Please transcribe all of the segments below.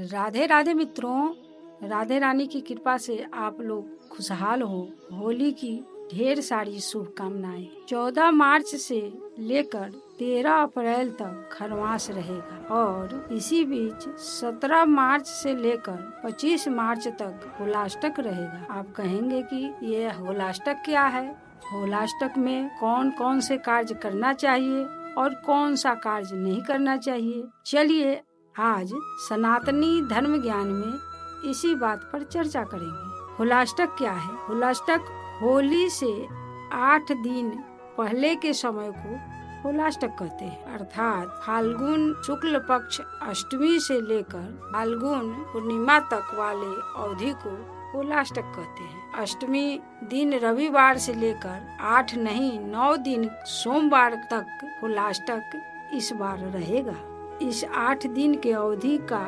राधे राधे मित्रों, राधे रानी की कृपा से आप लोग खुशहाल हो। होली की ढेर सारी शुभकामनाएं। 14 मार्च से लेकर 13 अप्रैल तक खरवास रहेगा और इसी बीच 17 मार्च से लेकर 25 मार्च तक होलाष्टक रहेगा। आप कहेंगे कि ये होलाष्टक क्या है? होलाष्टक में कौन कौन से कार्य करना चाहिए और कौन सा कार्य नहीं करना चाहिए, चलिए आज सनातनी धर्म ज्ञान में इसी बात पर चर्चा करेंगे। होलाष्टक क्या है? होलाष्टक होली से 8 दिन पहले के समय को होलाष्टक कहते हैं, अर्थात फाल्गुन शुक्ल पक्ष अष्टमी से लेकर फाल्गुन पूर्णिमा तक वाले अवधि को होलाष्टक कहते हैं। अष्टमी दिन रविवार से लेकर 8 नहीं 9 दिन सोमवार तक होलाष्टक इस बार रहेगा। इस 8 दिन के अवधि का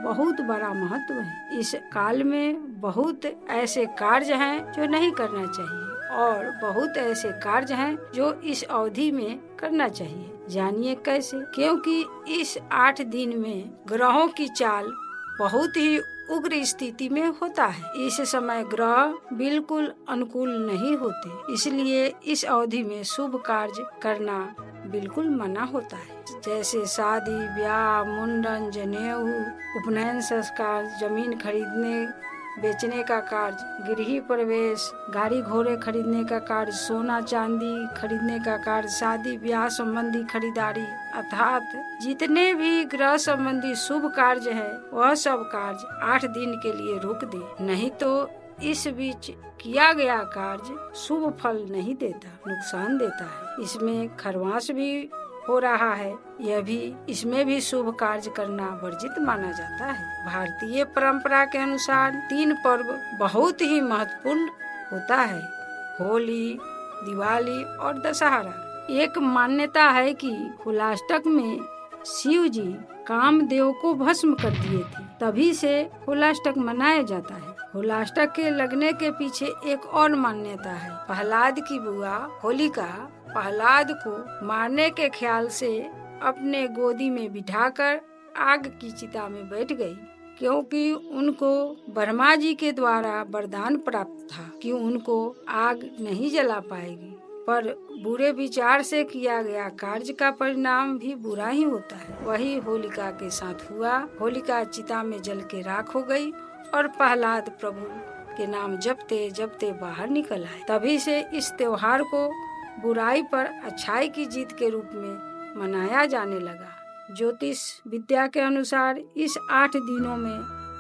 बहुत बड़ा महत्व है। इस काल में बहुत ऐसे कार्य हैं जो नहीं करना चाहिए और बहुत ऐसे कार्य हैं जो इस अवधि में करना चाहिए। जानिए कैसे? क्योंकि इस 8 दिन में ग्रहों की चाल बहुत ही उग्र स्थिति में होता है। इस समय ग्रह बिल्कुल अनुकूल नहीं होते, इसलिए इस अवधि में शुभ कार्य करना बिल्कुल मना होता है। जैसे शादी ब्याह, मुंडन, जनेऊ, उपनयन संस्कार, जमीन खरीदने बेचने का कार्य, गृह प्रवेश, गाड़ी घोड़े खरीदने का कार्य, सोना चांदी खरीदने का कार्य, शादी ब्याह संबंधी खरीदारी, अर्थात जितने भी ग्रह संबंधी शुभ कार्य है वह सब कार्य 8 दिन के लिए रोक दे, नहीं तो इस बीच किया गया कार्य शुभ फल नहीं देता, नुकसान देता है। इसमें खरवास भी हो रहा है, यह भी इसमें भी शुभ कार्य करना वर्जित माना जाता है। भारतीय परंपरा के अनुसार 3 पर्व बहुत ही महत्वपूर्ण होता है, होली, दिवाली और दशहरा। एक मान्यता है कि होलाष्टक में शिव जी कामदेव को भस्म कर दिए थे, तभी से होलाष्टक मनाया जाता है। होलाष्टक के लगने के पीछे एक और मान्यता है। प्रहलाद की बुआ होलिका प्रहलाद को मारने के ख्याल से अपने गोदी में बिठाकर आग की चिता में बैठ गई, क्योंकि उनको ब्रह्मा जी के द्वारा वरदान प्राप्त था कि उनको आग नहीं जला पाएगी। पर बुरे विचार से किया गया कार्य का परिणाम भी बुरा ही होता है। वही होलिका के साथ हुआ। होलिका चिता में जल के राख हो गई और प्रहलाद प्रभु के नाम जपते जपते बाहर निकल आए। तभी से इस त्योहार को बुराई पर अच्छाई की जीत के रूप में मनाया जाने लगा। ज्योतिष विद्या के अनुसार इस 8 दिनों में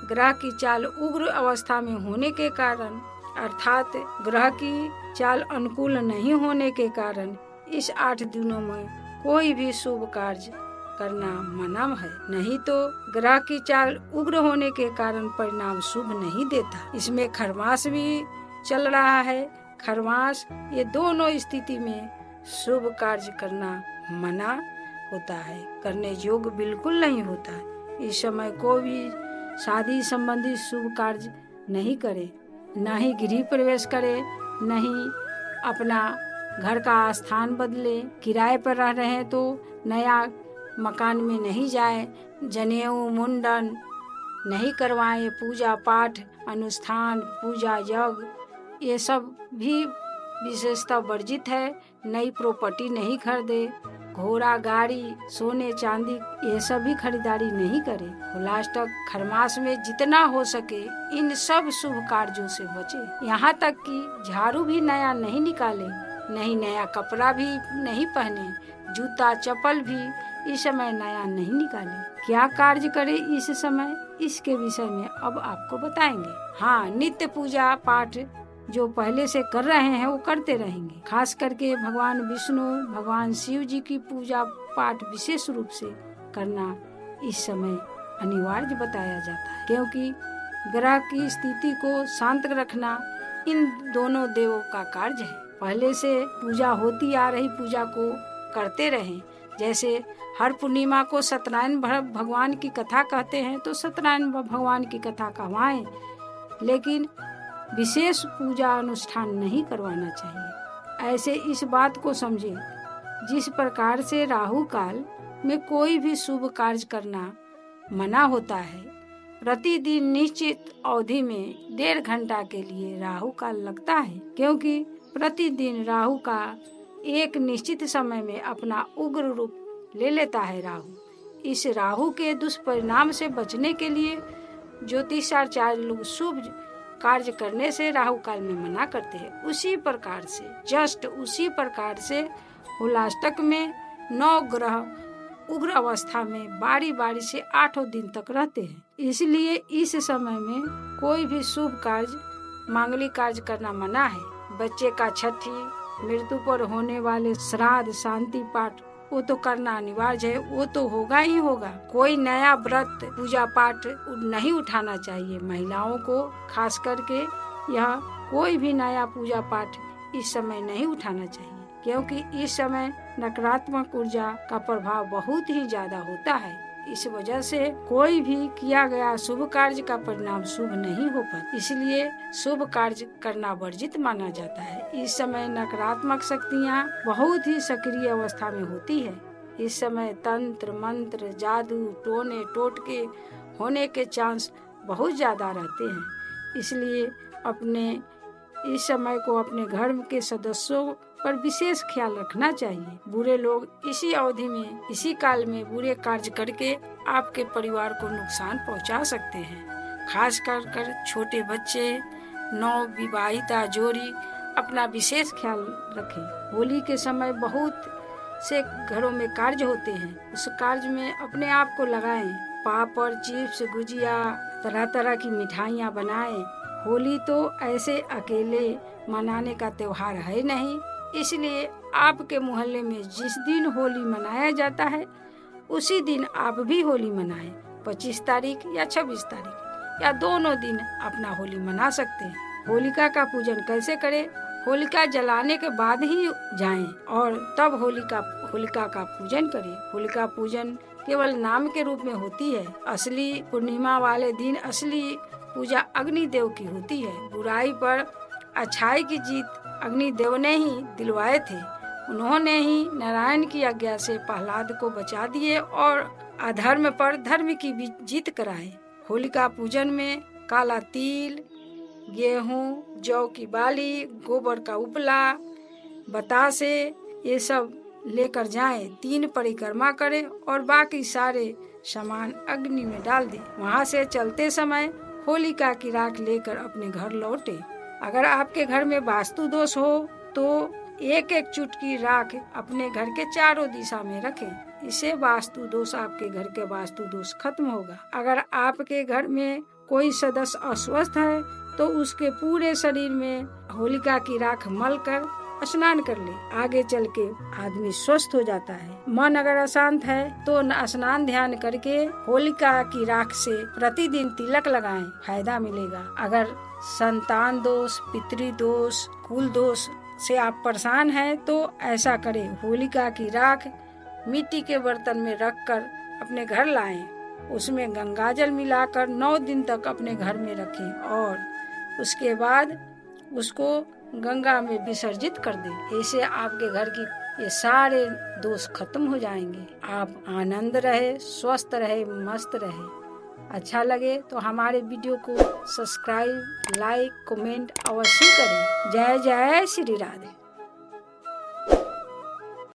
ग्रह की चाल उग्र अवस्था में होने के कारण, अर्थात ग्रह की चाल अनुकूल नहीं होने के कारण इस 8 दिनों में कोई भी शुभ कार्य करना मना है, नहीं तो ग्रह की चाल उग्र होने के कारण परिणाम शुभ नहीं देता। इसमें खरवास भी चल रहा है। खरवास, ये दोनों स्थिति में शुभ कार्य करना मना होता है, करने योग्य बिल्कुल नहीं होता। इस समय कोई भी शादी संबंधी शुभ कार्य नहीं करे, न ही गृह प्रवेश करे, न ही अपना घर का स्थान बदले। किराए पर रह रहे हैं तो नया मकान में नहीं जाए, जनेऊ मुंडन नहीं करवाएं, पूजा पाठ अनुष्ठान पूजा यज्ञ ये सब भी विशेषता वर्जित है। नई प्रॉपर्टी नहीं खरीदे, घोड़ा गाड़ी सोने चांदी ये सब भी खरीदारी नहीं करे। होलाष्टक खरमास में जितना हो सके इन सब शुभ कार्यों से बचे। यहाँ तक कि झाड़ू भी नया नहीं निकाले, नहीं नया कपड़ा भी नहीं पहने, जूता चप्पल भी इस समय नया नहीं निकाले। क्या कार्य करे इस समय, इसके विषय में अब आपको बताएंगे। हाँ, नित्य पूजा पाठ जो पहले से कर रहे हैं वो करते रहेंगे। खास करके भगवान विष्णु भगवान शिव जी की पूजा पाठ विशेष रूप से करना इस समय अनिवार्य बताया जाता है, क्योंकि ग्रह की स्थिति को शांत रखना इन दोनों देवों का कार्य है। पहले से पूजा होती आ रही पूजा को करते रहें। जैसे हर पूर्णिमा को सत्यनारायण भगवान की कथा कहते हैं तो सत्यनारायण भगवान की कथा कहवाएं, लेकिन विशेष पूजा अनुष्ठान नहीं करवाना चाहिए। ऐसे इस बात को समझें, जिस प्रकार से राहु काल में कोई भी शुभ कार्य करना मना होता है, प्रतिदिन निश्चित अवधि में 1.5 घंटा के लिए राहु काल लगता है, क्योंकि प्रतिदिन राहु का एक निश्चित समय में अपना उग्र रूप ले लेता है राहु। इस राहु के दुष्परिणाम से बचने के लिए ज्योतिषाचार्य लोग शुभ कार्य करने से राहु काल में मना करते हैं। उसी प्रकार से होलाष्टक में 9 ग्रह उग्र अवस्था में बारी बारी से 8 दिन तक रहते हैं। इसलिए इस समय में कोई भी शुभ कार्य, मांगलिक कार्य करना मना है। बच्चे का छठी, मृत्यु पर होने वाले श्राद्ध, शांति पाठ, वो तो करना अनिवार्य है, वो तो होगा ही होगा। कोई नया व्रत, पूजा पाठ नहीं उठाना चाहिए। महिलाओं को खास करके यह कोई भी नया पूजा पाठ इस समय नहीं उठाना चाहिए, क्योंकि इस समय नकारात्मक ऊर्जा का प्रभाव बहुत ही ज्यादा होता है। इस वजह से कोई भी किया गया शुभ कार्य का परिणाम शुभ नहीं हो पाता, इसलिए शुभ कार्य करना वर्जित माना जाता है। इस समय नकारात्मक शक्तियाँ बहुत ही सक्रिय अवस्था में होती है। इस समय तंत्र मंत्र, जादू, टोने टोटके होने के चांस बहुत ज्यादा रहते हैं। इसलिए इस समय को अपने घर के सदस्यों पर विशेष ख्याल रखना चाहिए। बुरे लोग इसी अवधि में, इसी काल में बुरे कार्य करके आपके परिवार को नुकसान पहुंचा सकते हैं। खास कर छोटे बच्चे, नवविवाहिता जोड़ी अपना विशेष ख्याल रखें। होली के समय बहुत से घरों में कार्य होते हैं, उस कार्य में अपने आप को लगाएं। पापड़, चिप्स, गुजिया, तरह तरह की मिठाइयाँ बनाएं। होली तो ऐसे अकेले मनाने का त्योहार है नहीं, इसलिए आपके मोहल्ले में जिस दिन होली मनाया जाता है उसी दिन आप भी होली मनाएं। 25 तारीख या 26 तारीख या दोनों दिन अपना होली मना सकते हैं। होलिका का पूजन कैसे करें? होलिका जलाने के बाद ही जाएं और तब होलिका का पूजन करें। होलिका पूजन केवल नाम के रूप में होती है। असली पूर्णिमा वाले दिन असली पूजा अग्निदेव की होती है। बुराई पर अच्छाई की जीत अग्निदेव ने ही दिलवाए थे। उन्होंने ही नारायण की आज्ञा से प्रहलाद को बचा दिए और अधर्म पर धर्म की जीत कराए। होलिका पूजन में काला तिल, गेहूं, जौ की बाली, गोबर का उपला, बतासे, ये सब लेकर जाएं। 3 परिक्रमा करें और बाकी सारे सामान अग्नि में डाल दें। वहां से चलते समय होलिका की राख लेकर अपने घर लौटे। अगर आपके घर में वास्तु दोष हो तो 1-1 चुटकी राख अपने घर के चारों दिशा में रखें। इससे वास्तु दोष, आपके घर के वास्तु दोष खत्म होगा। अगर आपके घर में कोई सदस्य अस्वस्थ है तो उसके पूरे शरीर में होलिका की राख मलकर स्नान कर ले। आगे चल के आदमी स्वस्थ हो जाता है। मन अगर अशांत है तो स्नान ध्यान करके होलिका की राख से प्रतिदिन तिलक लगाएं, फायदा मिलेगा। अगर संतान दोष, पितृदोष, कुल दोष से आप परेशान हैं तो ऐसा करें, होलिका की राख मिट्टी के बर्तन में रखकर अपने घर लाएं। उसमें गंगाजल मिलाकर 9 दिन तक अपने घर में रखें और उसके बाद उसको गंगा में विसर्जित कर दें। ऐसे आपके घर की ये सारे दोष खत्म हो जाएंगे। आप आनंद रहे, स्वस्थ रहे, मस्त रहे। अच्छा लगे तो हमारे वीडियो को सब्सक्राइब, लाइक, कमेंट अवश्य करें। जय जय श्री राधे।